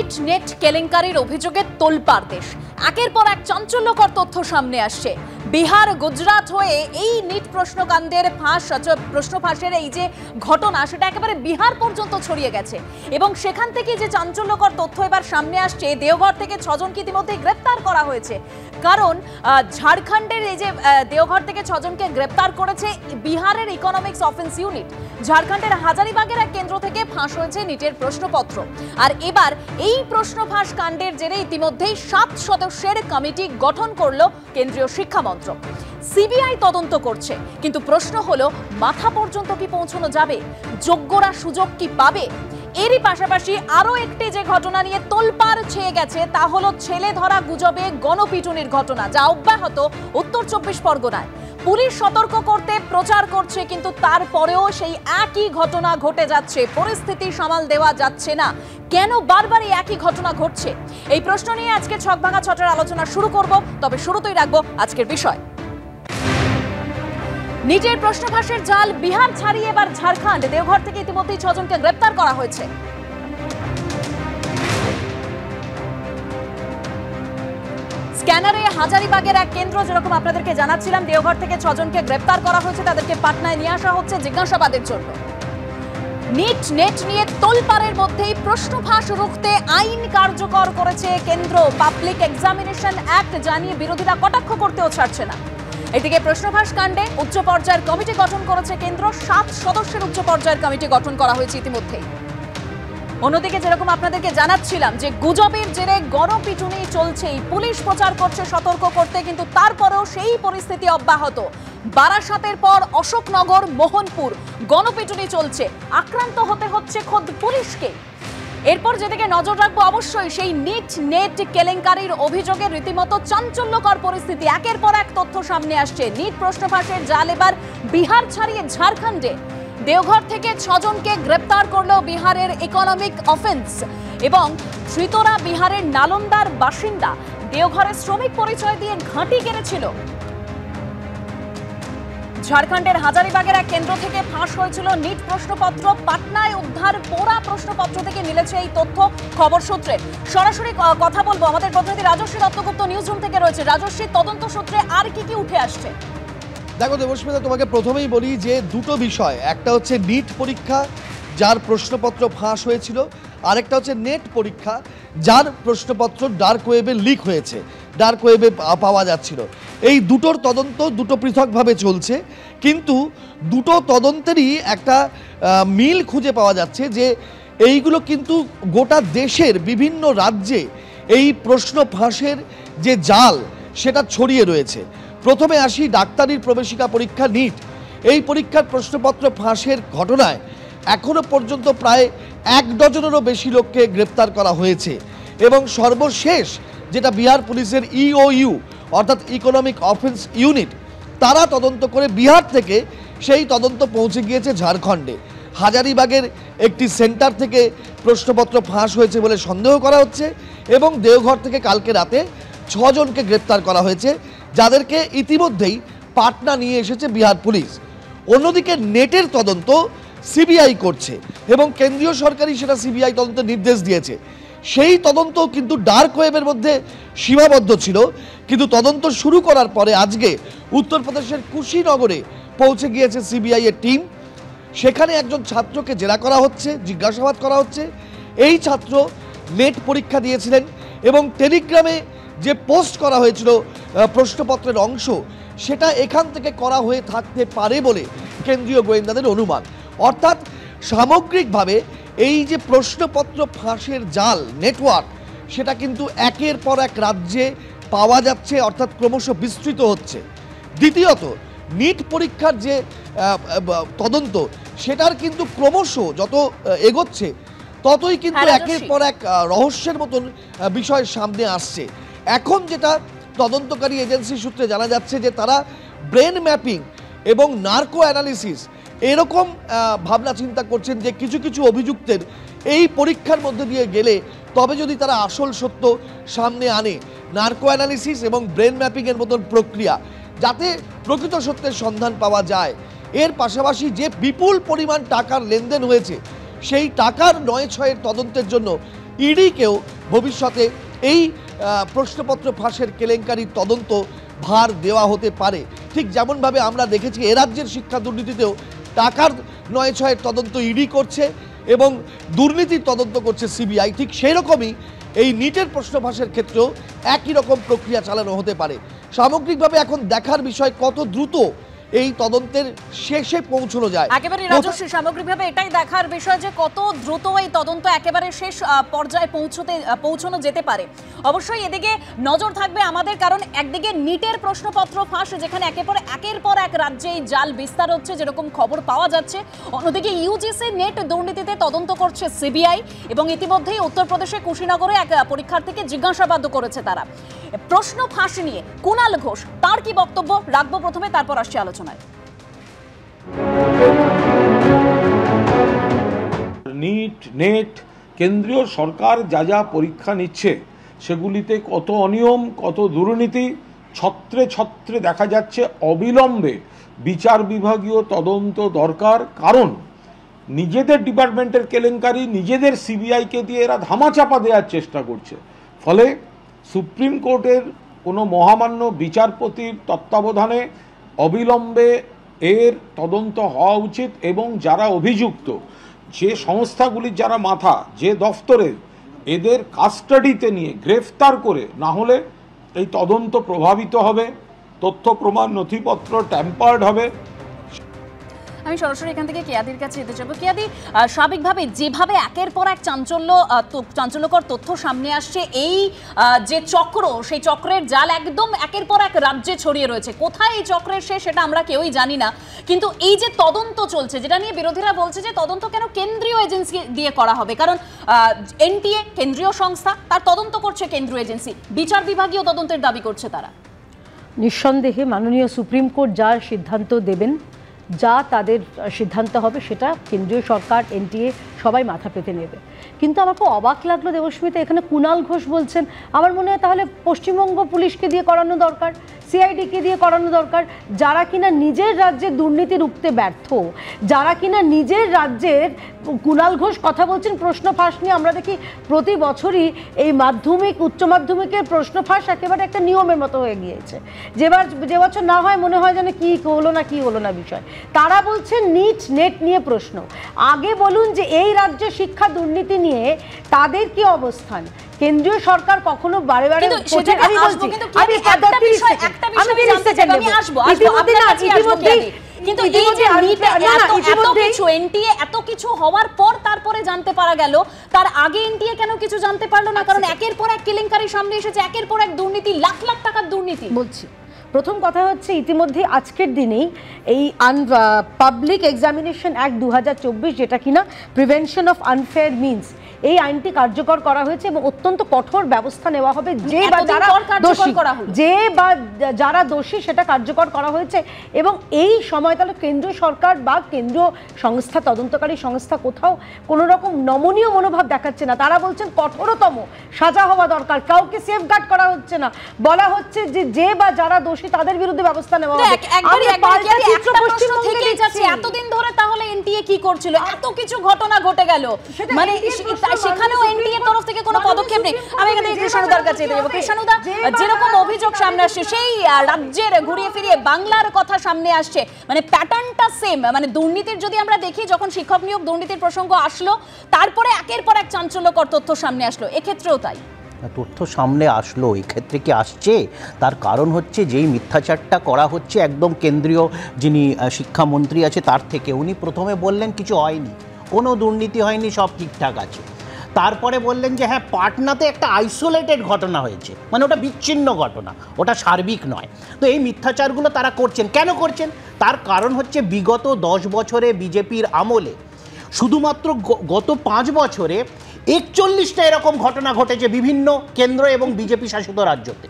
NEET net কেলেঙ্কারির অভিযোগে তোলপাড় দেশ। একের পর এক চাঞ্চল্যকর তথ্য সামনে আসছে। বিহার গুজরাট হয়ে এই নিট প্রশ্নকাণ্ডের প্রশ্ন ফাঁসের এই যে ঘটনা, সেটা একেবারে বিহার পর্যন্ত ছড়িয়ে গেছে এবং সেখান থেকে যে চাঞ্চল্যকর তথ্য এবার সামনে আসছে, দেওঘর থেকে 6 জনকে ইতিমধ্যে গ্রেপ্তার করা হয়েছে। কারণ ঝাড়খণ্ডের এই যে দেওঘর থেকে 6 জনকে গ্রেপ্তার করেছে বিহারের ইকোনমিক্স অফেন্স ইউনিট। ঝাড়খণ্ডের হাজারিবাগের এক কেন্দ্র থেকে ফাঁস হয়েছে নিটের প্রশ্নপত্র। আর এবার এই প্রশ্ন ফাঁস কাণ্ডের জেরে ইতিমধ্যেই 7 সদস্যের কমিটি গঠন করলো কেন্দ্রীয় শিক্ষা মন্ত্রক। সিবিআই তদন্ত করছে, কিন্তু প্রশ্ন হলো মাথা পর্যন্ত কি পৌঁছানো যাবে? যোগ্যরা সুযোগ কি পাবে? এরই পাশাপাশি আরো একটি যে ঘটনা নিয়ে তোলপাড় ছেয়ে গেছে, তা হলো ছেলে ধরা গুজবে গণপিটুনির ঘটনা, যা অব্যাহত উত্তর 24 পরগনায়। পুলিশ সতর্ক করতে প্রচার করছে, কিন্তু তারপরেও সেই একই ঘটনা ঘটে যাচ্ছে। পরিস্থিতি সামাল দেওয়া যাচ্ছে না। কেন বারবার এই একই ঘটনা ঘটছে? এই প্রশ্ন নিয়ে আজকে ছকভাঙা ছটার আলোচনা শুরু করব। তবে শুরুতেই রাখবো আজকের বিষয়। নিটের প্রশ্ন ফাঁসের জাল বিহার ছাড়িয়ে এবার ঝাড়খণ্ড। দেওঘর থেকে ইতিমধ্যেই 6 জনকে গ্রেপ্তার করা হয়েছে। স্ক্যানারে হাজারিবাগের এক কেন্দ্র, যেরকম আপনাদেরকে জানাচ্ছিলাম, দেওঘর থেকে 6 জনকে গ্রেপ্তার করা হয়েছে। তাদেরকে পাটনায় নিয়ে আসা হচ্ছে জিজ্ঞাসাবাদের জন্য। নিট নেট নিয়ে তোলপাড়ের মধ্যেই প্রশ্ন ফাঁস রুখতে আইন কার্যকর করেছে কেন্দ্র। পাবলিক এক্সামিনেশন অ্যাক্ট জানিয়ে বিরোধীরা কটাক্ষ করতেও ছাড়ছে না। এদিকে প্রশ্ন ফাঁস কাণ্ডে উচ্চ পর্যায়ের কমিটি গঠন করেছে কেন্দ্র। 7 সদস্যের উচ্চ পর্যায়ের কমিটি গঠন করা হয়েছে ইতিমধ্যেই। অন্যদিকে যেরকম আপনাদেরকে জানাচ্ছিলাম যে গুজবের জেরে গণপিটুনি চলছেই। পুলিশ প্রচার করছে সতর্ক করতে, কিন্তু তারপরেও সেই পরিস্থিতি অব্যাহত। বারাসাতের পর অশোকনগর, মোহনপুর গণপিটুনি চলছে। আক্রান্ত হতে হচ্ছে খোদ পুলিশকে। এরপর যেদিকে নজর রাখবো অবশ্যই সেই নিট নেট কেলেঙ্কারির অভিযোগে রীতিমতো চাঞ্চল্যকর পরিস্থিতি। একের পর এক তথ্য সামনে আসছে। নিট প্রশ্ন ফাঁসের জাল এবার বিহার ছাড়িয়ে ঝাড়খণ্ডে। দেওঘর থেকে 6 জনকে গ্রেপ্তার করলো বিহারের ইকোনমিক অফেন্স এবং ধৃতরা বিহারের নালন্দার বাসিন্দা। দেওঘরের শ্রমিক পরিচয় দিয়ে ঘাঁটি কেড়েছিল। ঝাড়খণ্ডের হাজারিবাগের এক কেন্দ্র থেকে ফাঁস হয়েছিল নিট প্রশ্নপত্র। পাটনায় উদ্ধার পোড়া প্রশ্নপত্র থেকে মিলেছে এই তথ্য। খবর সূত্রে সরাসরি কথা বলবো, আমাদের প্রতিনিধি রাজশ্রী দত্তগুপ্ত নিউজ রুম থেকে রয়েছে। রাজশ্রী, তদন্ত সূত্রে আর কি উঠে আসছে? দেখো দেবস্মিতা, তোমাকে প্রথমেই বলি যে দুটো বিষয়, একটা হচ্ছে নিট পরীক্ষা যার প্রশ্নপত্র ফাঁস হয়েছিল, আরেকটা হচ্ছে নেট পরীক্ষা যার প্রশ্নপত্র ডার্ক ওয়েবে লিক হয়েছে, ডার্ক ওয়েবে পাওয়া যাচ্ছিল। এই দুটোর তদন্ত দুটো পৃথকভাবে চলছে, কিন্তু দুটো তদন্তেরই একটা মিল খুঁজে পাওয়া যাচ্ছে যে এইগুলো কিন্তু গোটা দেশের বিভিন্ন রাজ্যে এই প্রশ্ন ফাঁসের যে জাল সেটা ছড়িয়ে রয়েছে। প্রথমে আসি ডাক্তারির প্রবেশিকা পরীক্ষা নিট। এই পরীক্ষার প্রশ্নপত্র ফাঁসের ঘটনায় এখনো পর্যন্ত প্রায় 1 ডজনেরও বেশি লোককে গ্রেপ্তার করা হয়েছে এবং সর্বশেষ যেটা বিহার পুলিশের ইওইউ অর্থাৎ ইকোনমিক অফেন্স ইউনিট, তারা তদন্ত করে বিহার থেকে সেই তদন্ত পৌঁছে গিয়েছে ঝাড়খণ্ডে। হাজারিবাগের একটি সেন্টার থেকে প্রশ্নপত্র ফাঁস হয়েছে বলে সন্দেহ করা হচ্ছে এবং দেওঘর থেকে কালকে রাতে 6 জনকে গ্রেপ্তার করা হয়েছে, যাদেরকে ইতিমধ্যেই পাটনা নিয়ে এসেছে বিহার পুলিশ। অন্যদিকে নেটের তদন্ত সিবিআই করছে এবং কেন্দ্রীয় সরকারই সেটা সিবিআই তদন্তের নির্দেশ দিয়েছে। সেই তদন্ত কিন্তু ডার্ক ওয়েবের মধ্যে সীমাবদ্ধ ছিল, কিন্তু তদন্ত শুরু করার পরে আজকে উত্তরপ্রদেশের কুশীনগরে পৌঁছে গিয়েছে সিবিআই এর টিম। সেখানে একজন ছাত্রকে জেরা করা হচ্ছে, জিজ্ঞাসাবাদ করা হচ্ছে। এই ছাত্র নেট পরীক্ষা দিয়েছিলেন এবং টেলিগ্রামে যে পোস্ট করা হয়েছিল প্রশ্নপত্রের অংশ, সেটা এখান থেকে করা হয়ে থাকতে পারে বলে কেন্দ্রীয় গোয়েন্দাদের অনুমান। অর্থাৎ সামগ্রিকভাবে এই যে প্রশ্নপত্র ফাঁসের জাল নেটওয়ার্ক, সেটা কিন্তু একের পর এক রাজ্যে পাওয়া যাচ্ছে, অর্থাৎ ক্রমশ বিস্তৃত হচ্ছে। দ্বিতীয়ত, নিট পরীক্ষার যে তদন্ত, সেটার কিন্তু ক্রমশ যত এগোচ্ছে ততই কিন্তু একের পর এক রহস্যের মতন বিষয় সামনে আসছে। এখন যেটা তদন্তকারী এজেন্সি সূত্রে জানা যাচ্ছে যে তারা ব্রেন ম্যাপিং এবং নার্কো অ্যানালিসিস এরকম ভাবনা চিন্তা করছেন যে কিছু কিছু অভিযুক্তের এই পরীক্ষার মধ্যে দিয়ে গেলে তবে যদি তারা আসল সত্য সামনে আনে, নার্কো অ্যানালিসিস এবং ব্রেন ম্যাপিংয়ের মতন প্রক্রিয়া, যাতে প্রকৃত সত্যের সন্ধান পাওয়া যায়। এর পাশাপাশি যে বিপুল পরিমাণ টাকার লেনদেন হয়েছে, সেই টাকার ৯-৬ তদন্তের জন্য ইডিকেও ভবিষ্যতে এই প্রশ্নপত্র ফাঁসের কেলেঙ্কারির তদন্ত ভার দেওয়া হতে পারে। ঠিক যেমনভাবে আমরা দেখেছি এ রাজ্যের শিক্ষা দুর্নীতিতেও টাকার ৯/৬-এর তদন্ত ইডি করছে এবং দুর্নীতির তদন্ত করছে সিবিআই, ঠিক সেই রকমই এই নিটের প্রশ্ন ফাঁসের ক্ষেত্রেও একই রকম প্রক্রিয়া চালানো হতে পারে। সামগ্রিকভাবে এখন দেখার বিষয় কত দ্রুত এই তদন্তের শেষে পৌঁছানো যায়। একেবারে রাজশ্রী, সামগ্রিকভাবে এটাই দেখার বিষয় যে কত দ্রুত এই তদন্ত একেবারে শেষ পর্যায়ে পৌঁছানো যেতে পারে। অবশ্যই এদিকে নজর থাকবে আমাদের, কারণ একদিকে নিটের প্রশ্নপত্র ফাঁস যেখানে একের পর এক রাজ্যে এই জাল বিস্তার হচ্ছে যেরকম খবর পাওয়া যাচ্ছে, অন্যদিকে ইউজিসি নেট দুর্নীতিতে তদন্ত করছে সিবিআই এবং ইতিমধ্যেই উত্তরপ্রদেশে কুশীনগরে এক পরীক্ষার্থীকে জিজ্ঞাসাবাদ করেছে তারা। প্রশ্ন ফাঁস নিয়ে কুণাল ঘোষ তার কি বক্তব্য রাখবো প্রথমে, তারপর আসছে আলোচনায়। নিট নেট কেন্দ্রীয় সরকার যা যা পরীক্ষা নিচ্ছে সেগুলিতে কত অনিয়ম, কত দুর্নীতি ছত্রে ছত্রে দেখা যাচ্ছে। অবিলম্বে বিচার বিভাগীয় তদন্ত দরকার, কারণ নিজেদের ডিপার্টমেন্টের কেলেঙ্কারি নিজেদের সিবিআইকে দিয়ে এরা ধামাচাপা দেওয়ার চেষ্টা করছে। ফলে সুপ্রিম কোর্টের কোনো মহামান্য বিচারপতির তত্ত্বাবধানে অবিলম্বে এর তদন্ত হওয়া উচিত এবং যারা অভিযুক্ত, যে সংস্থাগুলির যারা মাথা, যে দফতরে, এদের কাস্টাডিতে নিয়ে গ্রেফতার করে, না হলে এই তদন্ত প্রভাবিত হবে, তথ্য প্রমাণ নথিপত্র ট্যাম্পার্ড হবে। আমি সরাসরি এখান থেকে কেয়াদির কাছে যেতে চাইবো। কেয়াদি, স্বাভাবিকভাবে যেভাবে একের পর এক চাঞ্চল্যকর তথ্য সামনে আসছে, এই যে চক্র, সেই চক্রের জাল একদম একের পর এক রাজ্যে ছড়িয়ে রয়েছে। কোথায় এই চক্রের শেষ সেটা আমরা কেউই জানি না, কিন্তু এই যে তদন্ত চলছে, যেটা নিয়ে বিরোধীরা বলছে যে তদন্ত কেন কেন্দ্রীয় এজেন্সি দিয়ে করা হবে, কারণ এনটিএ কেন্দ্রীয় সংস্থা, তার তদন্ত করছে কেন্দ্রীয় এজেন্সি, বিচার বিভাগীয় তদন্তের দাবি করছে তারা। নিঃসন্দেহে মাননীয় সুপ্রিম কোর্ট যা সিদ্ধান্ত দেবেন, যা তাদের সিদ্ধান্ত হবে, সেটা কেন্দ্রীয় সরকার, এনটিএ সবাই মাথা পেতে নেবে। কিন্তু আমার খুব অবাক লাগলো দেবস্মিতা, এখানে কুণাল ঘোষ বলছেন, আমার মনে হয় তাহলে পশ্চিমবঙ্গ পুলিশকে দিয়ে করানো দরকার, সিআইডিকে দিয়ে করানো দরকার, যারা কিনা নিজের রাজ্যে দুর্নীতি রুখতে ব্যর্থ, যারা কিনা নিজের রাজ্যের। কুণাল ঘোষ কথা বলছেন প্রশ্ন ফাঁস নিয়ে। আমরা দেখি প্রতি বছরই এই মাধ্যমিক উচ্চ মাধ্যমিকের প্রশ্ন ফাঁস একেবারে একটা নিয়মের মতো হয়ে গিয়েছে। যে বছর না হয় মনে হয় যেন কি হলো না বিষয়। তারা বলছেন নেট নিয়ে প্রশ্ন। আগে বলুন যে এই রাজ্যে শিক্ষা দুর্নীতি নিয়ে তাদের কি অবস্থান। কেন্দ্রীয় সরকার কখনো বারে বারে কিন্তু এই যে এত কিছু হওয়ার পর তারপরে জানতে পারা গেল, তার আগে এনটিএ কেন কিছু জানতে পারলো না? কারণ একের পর এক কেলেঙ্কারি সামনে এসেছে, একের পর এক দুর্নীতি, লাখ লাখ টাকার দুর্নীতি। বলছি প্রথম কথা হচ্ছে, ইতিমধ্যে আজকের দিনেই এই পাবলিক এক্সামিনেশন অ্যাক্ট 2024, যেটা কিনা প্রিভেনশন অফ আনফেয়ার মিনস, এই আইনটি কার্যকর করা হয়েছে এবং অত্যন্ত কঠোর ব্যবস্থা নেওয়া হবে যারা দোষী সেটা কার্যকর করা হয়েছে। এবং এই সময় তাহলে কেন্দ্রীয় সরকার বা কেন্দ্রীয় সংস্থা, তদন্তকারী সংস্থা কোথাও কোনো রকম নমনীয় মনোভাব দেখাচ্ছে না। তারা বলছেন কঠোরতম সাজা হওয়া দরকার, কাউকে সেফগার্ড করা হচ্ছে না, বলা হচ্ছে যে বা যারা দোষী তাদের বিরুদ্ধে ব্যবস্থা নেওয়া হবে। এতদিন ধরে তাহলে এনটিএ কি করছিল? এত কিছু ঘটনা ঘটে গেল, মানে সেখানেও এনটিএর তরফ থেকে কোনো পদক্ষেপ নেই। আমি এখানে কৃষ্ণানুদার কাছে যাব। কৃষ্ণানুদা, যেরকম অভিযোগ সামনে আসছে, সেই রাজ্যের ঘুরিয়ে ফিরিয়ে বাংলার কথা সামনে আসছে, মানে প্যাটার্নটা সেম। মানে দুর্নীতির যদি আমরা দেখি, যখন শিক্ষক নিয়োগ দুর্নীতির প্রসঙ্গ আসলো, তারপরে একের পর এক চাঞ্চল্যকর তথ্য সামনে আসলো, এক্ষেত্রেও তাই তথ্য সামনে আসলো। এই ক্ষেত্রে কি আসছে, তার কারণ হচ্ছে যেই মিথ্যাচারটা করা হচ্ছে একদম কেন্দ্রীয় যিনি শিক্ষামন্ত্রী আছে তার থেকে। উনি প্রথমে বললেন কিছু হয়নি, কোনো দুর্নীতি হয়নি, সব ঠিকঠাক আছে। তারপরে বললেন যে হ্যাঁ, পাটনাতে একটা আইসোলেটেড ঘটনা হয়েছে, মানে ওটা বিচ্ছিন্ন ঘটনা, ওটা সার্বিক নয়। তো এই মিথ্যাচারগুলো তারা করছেন। কেন করছেন? তার কারণ হচ্ছে বিগত 10 বছরে বিজেপির আমলে, শুধুমাত্র গত 5 বছরে 41টা এরকম ঘটনা ঘটেছে বিভিন্ন কেন্দ্র এবং বিজেপি শাসিত রাজ্যতে।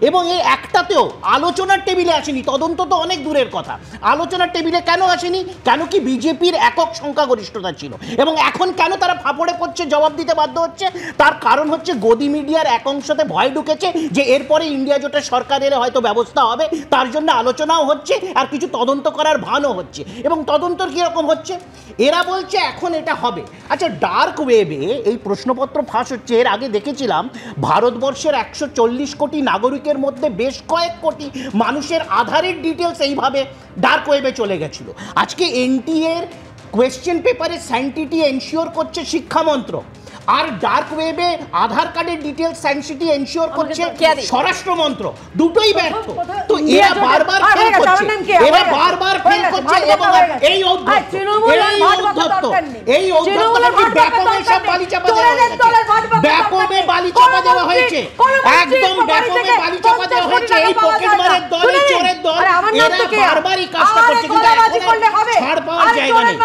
এবং এই একটাতেও আলোচনার টেবিলে আসেনি। তদন্ত তো অনেক দূরের কথা, আলোচনার টেবিলে কেন আসেনি? কেন কি বিজেপির একক সংখ্যাগরিষ্ঠতা ছিল? এবং এখন কেন তারা ফাঁপড়ে পড়ছে, জবাব দিতে বাধ্য হচ্ছে? তার কারণ হচ্ছে গদি মিডিয়ার এক অংশতে ভয় ঢুকেছে যে এরপরে ইন্ডিয়া জোটের সরকার এলে হয়তো ব্যবস্থা হবে, তার জন্য আলোচনাও হচ্ছে আর কিছু তদন্ত করার ভানও হচ্ছে। এবং তদন্তর কীরকম হচ্ছে? এরা বলছে এখন এটা হবে। আচ্ছা, ডার্ক ওয়েবে এই প্রশ্নপত্র ফাঁস হচ্ছে। এর আগে দেখেছিলাম ভারতবর্ষের 140 কোটি নাগরিকের মধ্যে বেশ কয়েক কোটি মানুষের আধারের ডিটেলস এইভাবে ডার্ক ওয়েবে চলে গেছিল। আজকে এনটিএর কোয়েশ্চেন পেপারে স্যানিটি এনশিওর করছে শিক্ষামন্ত্রক, আর ডার্ক ওয়েবে আধার কার্ডের ডিটেলস স্যানিটি এনশিওর করছে স্বরাষ্ট্রমন্ত্রক। দুটোই ব্যর্থ। তো এরা বারবার ফেল করছে, এরা বারবার ফেল করছে। এবং এই ঔদ্ধত্য ব্যাপকে সব বালি চাপা দেওয়া হয়েছে, ব্যাপকে বালি চাপা দেওয়া হয়েছে, একদম ব্যাপকে বালি চাপা দেওয়া হয়েছে। এই পকেটমারের দল, এই চোরের দল, এরা বারবারই কাজটা করছে, কিন্তু ছাড় পাওয়ার জায়গা নেই।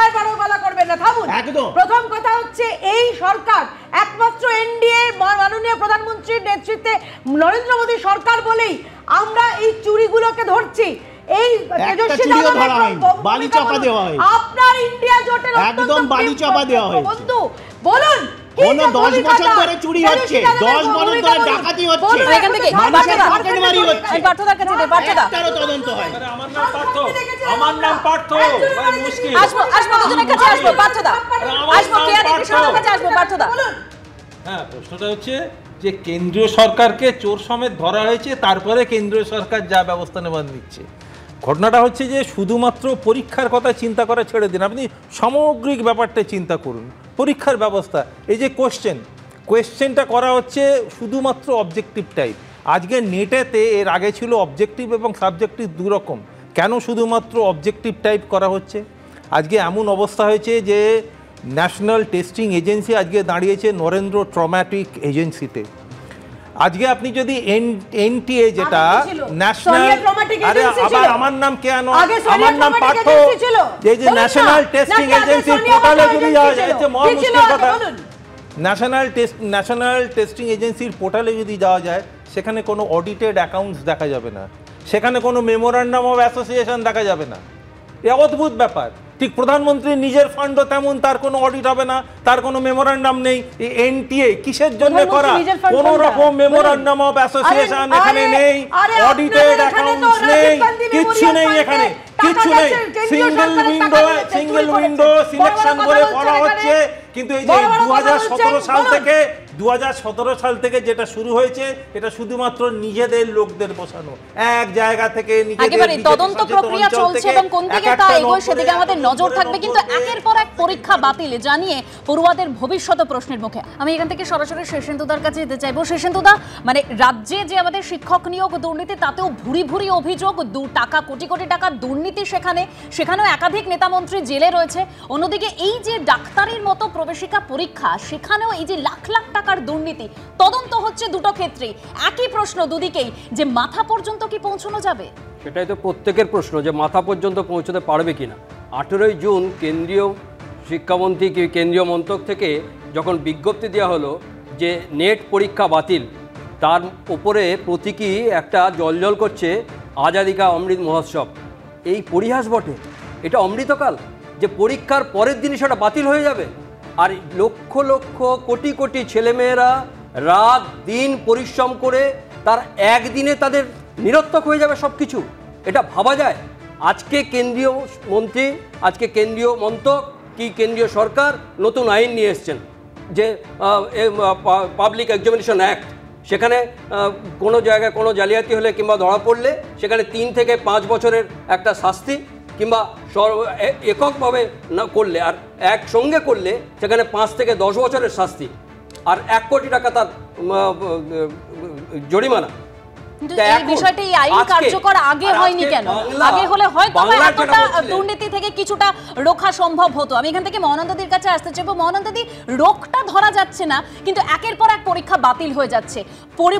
একদম প্রথম কথা হচ্ছে এই সরকার একমাত্র এনডিএ মাননীয় প্রধানমন্ত্রীর নেতৃত্বে নরেন্দ্র মোদী সরকার বলেই আমরা এই চুরিগুলোকে ধরছি। এই বালি চাপা দেওয়া হয়েছে, আপনার ইন্ডিয়া জোটের একদম বালি চাপা দেওয়া হয়েছে। বন্ধু বলুন, 10 বছর ধরে চুরি হচ্ছে, 10 বছর ধরে ডাকাতি হচ্ছে, মানুষের পকেটমারি হচ্ছে, একটারও তদন্ত হয়। আমার নাম পার্থ, মুশকিল। হ্যাঁ, প্রশ্নটা হচ্ছে যে কেন্দ্রীয় সরকারকে চোর সমেত ধরা হয়েছে, তারপরে কেন্দ্রীয় সরকার যা ব্যবস্থা নেবার নিচ্ছে। ঘটনাটা হচ্ছে যে শুধুমাত্র পরীক্ষার কথা চিন্তা করা ছেড়ে দিন, আপনি সামগ্রিক ব্যাপারটা চিন্তা করুন। পরীক্ষার ব্যবস্থা, এই যে কোয়েশ্চেনটা করা হচ্ছে শুধুমাত্র অবজেক্টিভ টাইপ। আজকে নেটেতে এর আগে ছিল অবজেক্টিভ এবং সাবজেক্টিভ দুরকম, কেন শুধুমাত্র অবজেক্টিভ টাইপ করা হচ্ছে? আজকে এমন অবস্থা হয়েছে যে ন্যাশনাল টেস্টিং এজেন্সি আজকে দাঁড়িয়েছে নরেন্দ্র ট্রমাটিক এজেন্সিতে। আজকে আপনি যদি এনটিএ যেটা ন্যাশনাল, আরে আবার আমার নাম কেন, আমার নাম পার্থ, এই যে ন্যাশনাল টেস্টিং এজেন্সির পোর্টালে যদি যাওয়া যায়, মহা মুশকিল কথা, ন্যাশনাল টেস্টিং এজেন্সির পোর্টালে যদি যাওয়া যায়, সেখানে কোনো অডিটেড অ্যাকাউন্টস দেখা যাবে না, সেখানে কোনো মেমোরান্ডাম অফ অ্যাসোসিয়েশন দেখা যাবে না। এ অদ্ভুত ব্যাপার। ঠিক প্রধানমন্ত্রীর নিজের ফান্ডও তেমন, তার কোনো অডিট হবে না, তার কোনো মেমোরান্ডাম নেই। এই এনটিএ কিসের জন্য করা? কোনো রকম মেমোরান্ডাম অফ অ্যাসোসিয়েশন এখানে নেই, অডিটেড অ্যাকাউন্টস নেই, কিচ্ছু নেই, এখানে কিচ্ছু নেই। সিঙ্গেল উইন্ডো সিলেকশন করে করা হচ্ছে। কিন্তু এই যে 2017 সাল থেকে যেটা শুরু হয়েছে, এটা শুধুমাত্র নিজেদের লোকদের বসানো এক জায়গা থেকে, একেবারে তদন্ত প্রক্রিয়া চলছে এবং কোন দিকে তা এগোয় সেদিকে আমাদের নজর থাকবে। কিন্তু একের পর এক পরীক্ষা বাতিল জানিয়ে পড়ুয়াদের ভবিষ্যৎ প্রশ্নের মুখে। আমি এখান থেকে সরাসরি শেষেন্দুদার কাছে যেতে চাইবো। শেষেন্দুদা, মানে রাজ্যে যে আমাদের শিক্ষক নিয়োগ দুর্নীতি, তাতেও ভুরি ভুরি অভিযোগ, কোটি কোটি টাকার দুর্নীতি, সেখানেও একাধিক নেতামন্ত্রী জেলে রয়েছে। অন্যদিকে এই যে ডাক্তারির মতো প্রবেশিকা পরীক্ষা, সেখানেও এই যে লাখ লাখ টাকার দুর্নীতি, তদন্ত হচ্ছে দুটো ক্ষেত্রেই। একই প্রশ্ন দুদিকেই, যে মাথা পর্যন্ত কি পৌঁছানো যাবে? সেটাই তো প্রত্যেকের প্রশ্ন, যে মাথা পর্যন্ত পৌঁছতে পারবে কিনা। 18ই জুন কেন্দ্রীয় শিক্ষামন্ত্রী, কেন্দ্রীয় মন্ত্রক থেকে যখন বিজ্ঞপ্তি দেওয়া হলো যে নেট পরীক্ষা বাতিল, তার উপরে প্রতীকী একটা জ্বলজ্বল করছে আজাদি কা অমৃত মহোৎসব। এই পরিহাস বটে, এটা অমৃতকাল যে পরীক্ষার পরের দিনই সেটা বাতিল হয়ে যাবে। আর লক্ষ লক্ষ কোটি কোটি ছেলেমেয়েরা রাত দিন পরিশ্রম করে তার একদিনে তাদের নিরর্থক হয়ে যাবে সব কিছু। এটা ভাবা যায়? আজকে কেন্দ্রীয় মন্ত্রী, আজকে কেন্দ্রীয় মন্ত্রক কি কেন্দ্রীয় সরকার নতুন আইন নিয়ে এসছেন, যে পাবলিক এক্সামিনেশন অ্যাক্ট। সেখানে কোনো জায়গায় কোনো জালিয়াতি হলে কিংবা ধরা পড়লে সেখানে 3 থেকে 5 বছরের একটা শাস্তি, কিংবা এককভাবে না করলে আর একসঙ্গে করলে সেখানে 5 থেকে 10 বছরের শাস্তি, আর 1 কোটি টাকা তার জরিমানা। বিষয়টা এই আইন কার্যকর আগে হয়নি কেন? আগে হলে হয়তো এতটা দুর্নীতি থেকে কিছুটা রক্ষা সম্ভব হতো। আমি এখান থেকে মহানন্দাদির কাছে আসতে চাইবো। মহানন্দাদি, রোগটা ধরা যাচ্ছে না, কিন্তু একের পর এক পরীক্ষা বাতিল হয়ে যাচ্ছে।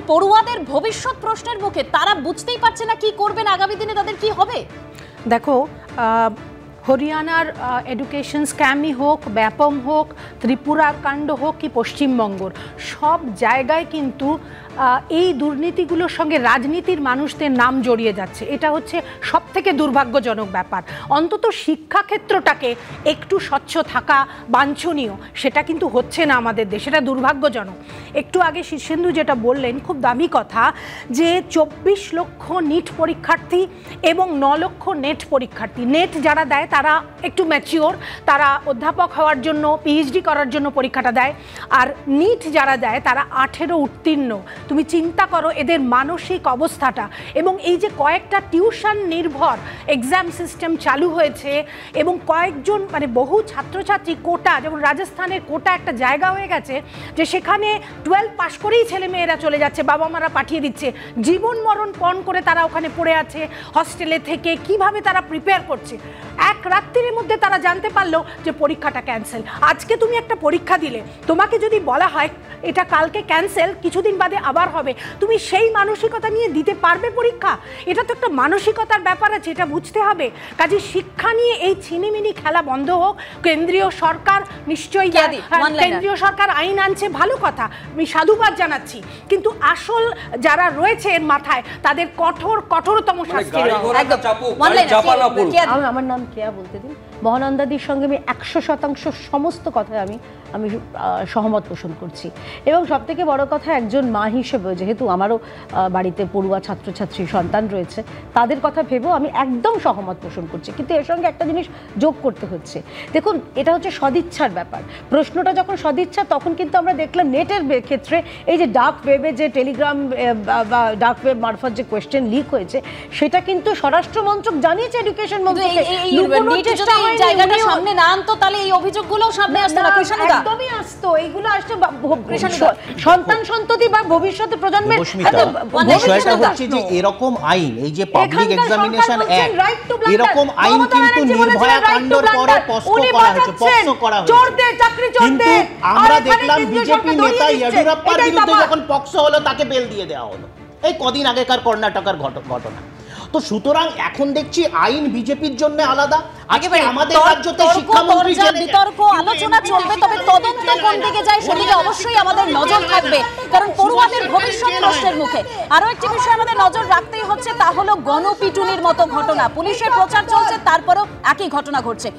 পড়ুয়াদের ভবিষ্যৎ প্রশ্নের মুখে তারা বুঝতেই পারছে না কি করবেন, আগামী দিনে তাদের কি হবে। দেখো, হরিয়ানার এডুকেশন স্ক্যামই হোক, ব্যাপম হোক, ত্রিপুরার কাণ্ড হোক কি পশ্চিমবঙ্গর, সব জায়গায় কিন্তু এই দুর্নীতিগুলোর সঙ্গে রাজনীতির মানুষদের নাম জড়িয়ে যাচ্ছে। এটা হচ্ছে সবথেকে দুর্ভাগ্যজনক ব্যাপার। অন্তত শিক্ষাক্ষেত্রটাকে একটু স্বচ্ছ থাকা বাঞ্ছনীয়, সেটা কিন্তু হচ্ছে না আমাদের দেশে, এটা দুর্ভাগ্যজনক। একটু আগে শীর্ষেন্দু যেটা বললেন খুব দামি কথা, যে 24 লক্ষ নিট পরীক্ষার্থী এবং 9 লক্ষ নেট পরীক্ষার্থী। নেট যারা দেয় তারা একটু ম্যাচিওর, তারা অধ্যাপক হওয়ার জন্য, পিএইচডি করার জন্য পরীক্ষাটা দেয়। আর নিট যারা দেয় তারা 18 উত্তীর্ণ। তুমি চিন্তা করো এদের মানসিক অবস্থাটা। এবং এই যে কয়েকটা টিউশন নির্ভর এক্সাম সিস্টেম চালু হয়েছে এবং কয়েকজন মানে বহু ছাত্রছাত্রী কোটা, যেমন রাজস্থানের কোটা একটা জায়গা হয়ে গেছে যে সেখানে 12 পাশ করেই ছেলেমেয়েরা চলে যাচ্ছে, বাবা মারা পাঠিয়ে দিচ্ছে, জীবন মরণ পণ করে তারা ওখানে পড়ে আছে হস্টেলে থেকে। কিভাবে তারা প্রিপেয়ার করছে, এক রাত্রির মধ্যে তারা জানতে পারলো যে পরীক্ষাটা ক্যান্সেল। আজকে তুমি একটা পরীক্ষা দিলে, তোমাকে যদি বলা হয় এটা কালকে ক্যান্সেল, কিছুদিন বাদে আবার হবে, তুমি সেই মানসিকতা নিয়ে দিতে পারবে পরীক্ষা? এটা তো একটা মানসিকতার ব্যাপার আছে, এটা বুঝতে হবে। কাজে শিক্ষা নিয়ে এই ছিনিমিনি খেলা বন্ধ হোক। কেন্দ্রীয় সরকার নিশ্চয়ই, কেন্দ্রীয় সরকার আইন আনছে, ভালো কথা, আমি সাধুবাদ জানাচ্ছি, কিন্তু আসল যারা রয়েছে এর মাথায় তাদের কঠোরতম শাস্তি। আমার নাম কেয়া, বলতে দিন। মহানন্দাদির সঙ্গে আমি 100% সমস্ত কথায় আমি সহমত পোষণ করছি। এবং সবথেকে বড় কথা, একজন মা হিসেবে, যেহেতু আমারও বাড়িতে পড়ুয়া ছাত্রছাত্রী সন্তান রয়েছে, তাদের কথা ভেবেও আমি একদম সহমত পোষণ করছি। কিন্তু এর সঙ্গে একটা জিনিস যোগ করতে হচ্ছে। দেখুন, এটা হচ্ছে সদিচ্ছার ব্যাপার। প্রশ্নটা যখন সদিচ্ছা, তখন কিন্তু আমরা দেখলাম নেটের ক্ষেত্রে এই যে ডার্ক ওয়েবে যে টেলিগ্রাম বা ডার্ক ওয়েব মারফত যে কোয়েশ্চেন লিক হয়েছে, সেটা কিন্তু স্বরাষ্ট্র মন্ত্রক জানিয়েছে এডুকেশন মন্ত্রককে। জায়গাটা সামনে না আনতো তাহলে এই অভিযোগগুলো সামনে আসতো না, একদমই আসতো। এইগুলো আসতো সন্তান সন্ততি বা ভবিষ্যতে প্রজন্মের। বিষয়টা হচ্ছে যে এরকম আইন, এই যে পাবলিক এক্সামিনেশন অ্যাক্ট, এরকম আইন কিন্তু নির্ভয়া কাণ্ডর পরে পক্সো করা হয়েছে। কিন্তু আমরা দেখলাম বিজেপি নেতা ইয়েদিউরাপ্পার বিরুদ্ধে যখন পক্সো হলো, তাকে বেল দিয়ে দেওয়া হলো। এই কদিন আগেকার কর্ণাটকের ঘটনা। তো সুতরাং এখন দেখছি আইন বিজেপির জন্য আলাদা, আজকে আমাদের রাজ্যতে শিক্ষামন্ত্রী বিতর্ক আলোচনা চলবে, তবে তদন্ত কোন দিকে যায় সেদিকে অবশ্যই আমাদের নজর থাকবে, কারণ পড়ুয়াদের ভবিষ্যৎ প্রশ্নের মুখে। আরো একটি বিষয় আমাদের নজর রাখতেই হচ্ছে, তা হলো গণপিটুনির মতো ঘটনা। পুলিশের প্রচার চলছে, তারপরেও একই ঘটনা ঘটছে।